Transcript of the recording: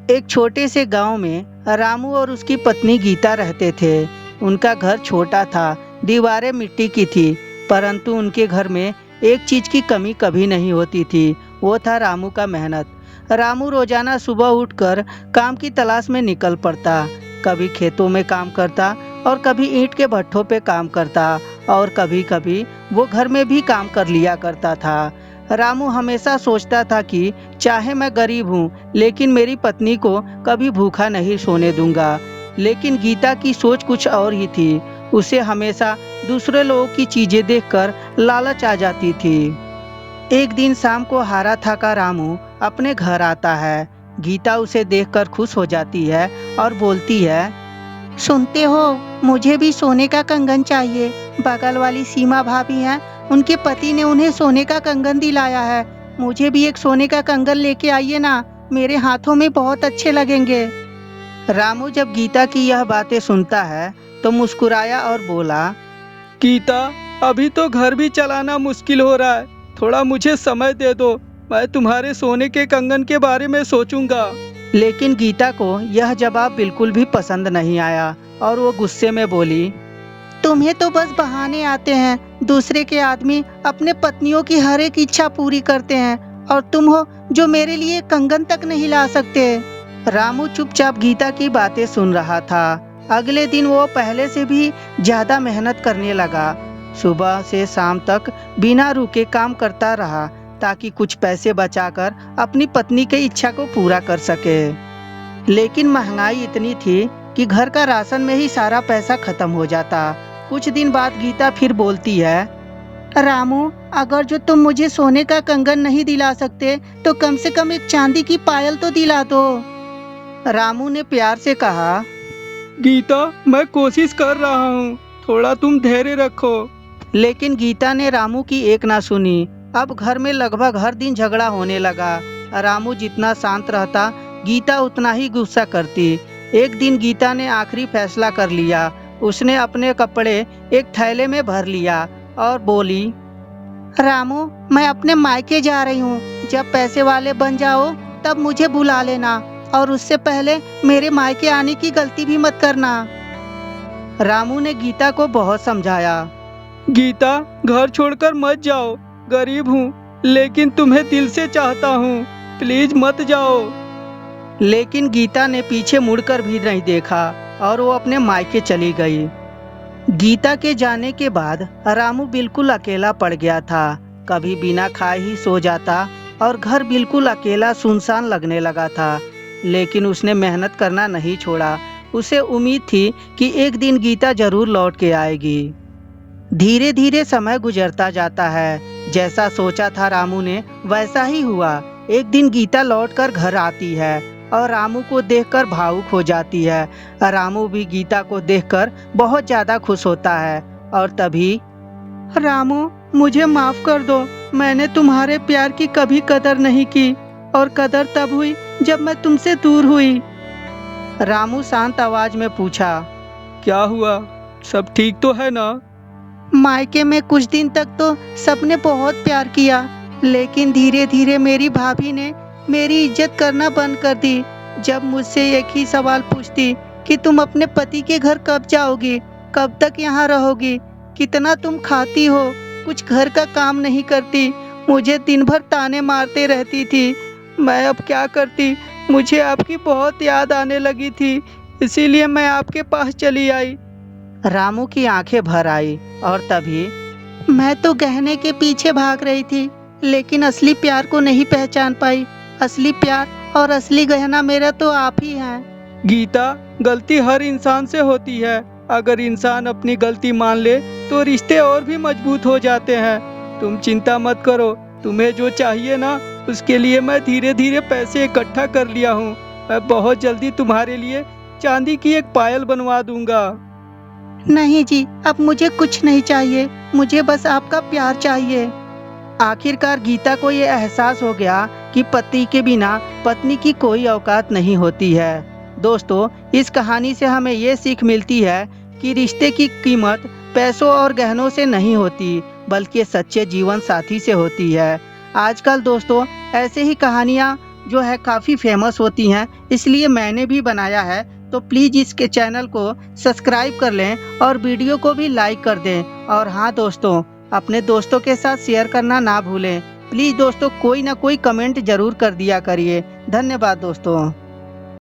एक छोटे से गांव में रामू और उसकी पत्नी गीता रहते थे। उनका घर छोटा था, दीवारें मिट्टी की थी, परंतु उनके घर में एक चीज की कमी कभी नहीं होती थी। वो था रामू का मेहनत। रामू रोजाना सुबह उठकर काम की तलाश में निकल पड़ता। कभी खेतों में काम करता और कभी ईंट के भट्ठों पे काम करता और कभी कभी वो घर में भी काम कर लिया करता था। रामू हमेशा सोचता था कि चाहे मैं गरीब हूँ लेकिन मेरी पत्नी को कभी भूखा नहीं सोने दूंगा। लेकिन गीता की सोच कुछ और ही थी। उसे हमेशा दूसरे लोगों की चीजें देखकर लालच आ जाती थी। एक दिन शाम को हारा थाका रामू अपने घर आता है। गीता उसे देखकर खुश हो जाती है और बोलती है, सुनते हो, मुझे भी सोने का कंगन चाहिए। बगल वाली सीमा भाभी हैं, उनके पति ने उन्हें सोने का कंगन दिलाया है। मुझे भी एक सोने का कंगन लेके आइए ना, मेरे हाथों में बहुत अच्छे लगेंगे। रामू जब गीता की यह बातें सुनता है तो मुस्कुराया और बोला, गीता, अभी तो घर भी चलाना मुश्किल हो रहा है। थोड़ा मुझे समय दे दो, मैं तुम्हारे सोने के कंगन के बारे में सोचूंगा। लेकिन गीता को यह जवाब बिल्कुल भी पसंद नहीं आया और वो गुस्से में बोली, तुम्हें तो बस बहाने आते हैं। दूसरे के आदमी अपने पत्नियों की हर एक इच्छा पूरी करते हैं और तुम हो जो मेरे लिए कंगन तक नहीं ला सकते। रामू चुपचाप गीता की बातें सुन रहा था। अगले दिन वो पहले से भी ज्यादा मेहनत करने लगा। सुबह से शाम तक बिना रुके काम करता रहा ताकि कुछ पैसे बचाकर अपनी पत्नी की इच्छा को पूरा कर सके। लेकिन महंगाई इतनी थी कि घर का राशन में ही सारा पैसा खत्म हो जाता। कुछ दिन बाद गीता फिर बोलती है, रामू, अगर जो तुम मुझे सोने का कंगन नहीं दिला सकते तो कम से कम एक चांदी की पायल तो दिला दो। रामू ने प्यार से कहा, गीता, मैं कोशिश कर रहा हूँ, थोड़ा तुम धैर्य रखो। लेकिन गीता ने रामू की एक ना सुनी। अब घर में लगभग हर दिन झगड़ा होने लगा। रामू जितना शांत रहता, गीता उतना ही गुस्सा करती। एक दिन गीता ने आखिरी फैसला कर लिया। उसने अपने कपड़े एक थैले में भर लिया और बोली, रामू, मैं अपने मायके जा रही हूँ। जब पैसे वाले बन जाओ तब मुझे बुला लेना और उससे पहले मेरे मायके आने की गलती भी मत करना। रामू ने गीता को बहुत समझाया। गीता, घर छोड़कर मत जाओ। गरीब हूँ लेकिन तुम्हें दिल से चाहता हूँ, प्लीज मत जाओ। लेकिन गीता ने पीछे मुड़कर भी नहीं देखा और वो अपने मायके चली गई। गीता के जाने के बाद रामू बिल्कुल अकेला पड़ गया था। कभी बिना खाए ही सो जाता और घर बिल्कुल अकेला सुनसान लगने लगा था। लेकिन उसने मेहनत करना नहीं छोड़ा। उसे उम्मीद थी कि एक दिन गीता जरूर लौट के आएगी। धीरे धीरे समय गुजरता जाता है। जैसा सोचा था रामू ने वैसा ही हुआ। एक दिन गीता लौटकर घर आती है और रामू को देखकर भावुक हो जाती है। रामू भी गीता को देखकर बहुत ज्यादा खुश होता है। और तभी, रामू, मुझे माफ कर दो। मैंने तुम्हारे प्यार की कभी कदर नहीं की और कदर तब हुई जब मैं तुमसे दूर हुई। रामू शांत आवाज में पूछा, क्या हुआ, सब ठीक तो है ना? मायके में कुछ दिन तक तो सबने बहुत प्यार किया, लेकिन धीरे धीरे मेरी भाभी ने मेरी इज्जत करना बंद कर दी। जब मुझसे एक ही सवाल पूछती कि तुम अपने पति के घर कब जाओगी, कब तक यहाँ रहोगी, कितना तुम खाती हो, कुछ घर का काम नहीं करती, मुझे दिन भर ताने मारते रहती थी। मैं अब क्या करती, मुझे आपकी बहुत याद आने लगी थी, इसीलिए मैं आपके पास चली आई। रामू की आंखें भर आई और तभी, मैं तो गहने के पीछे भाग रही थी लेकिन असली प्यार को नहीं पहचान पाई। असली प्यार और असली गहना मेरा तो आप ही हैं। गीता, गलती हर इंसान से होती है। अगर इंसान अपनी गलती मान ले तो रिश्ते और भी मजबूत हो जाते हैं। तुम चिंता मत करो, तुम्हें जो चाहिए ना उसके लिए मैं धीरे धीरे पैसे इकट्ठा कर लिया हूँ। मैं बहुत जल्दी तुम्हारे लिए चांदी की एक पायल बनवा दूंगा। नहीं जी, अब मुझे कुछ नहीं चाहिए, मुझे बस आपका प्यार चाहिए। आखिरकार गीता को ये एहसास हो गया कि पति के बिना पत्नी की कोई औकात नहीं होती है। दोस्तों, इस कहानी से हमें ये सीख मिलती है कि रिश्ते की कीमत पैसों और गहनों से नहीं होती, बल्कि सच्चे जीवन साथी से होती है। आजकल दोस्तों ऐसे ही कहानियाँ जो है काफ़ी फेमस होती हैं, इसलिए मैंने भी बनाया है। तो प्लीज़ इसके चैनल को सब्सक्राइब कर लें और वीडियो को भी लाइक कर दें। और हाँ दोस्तों, अपने दोस्तों के साथ शेयर करना ना भूलें। प्लीज़ दोस्तों, कोई ना कोई कमेंट ज़रूर कर दिया करिए। धन्यवाद दोस्तों।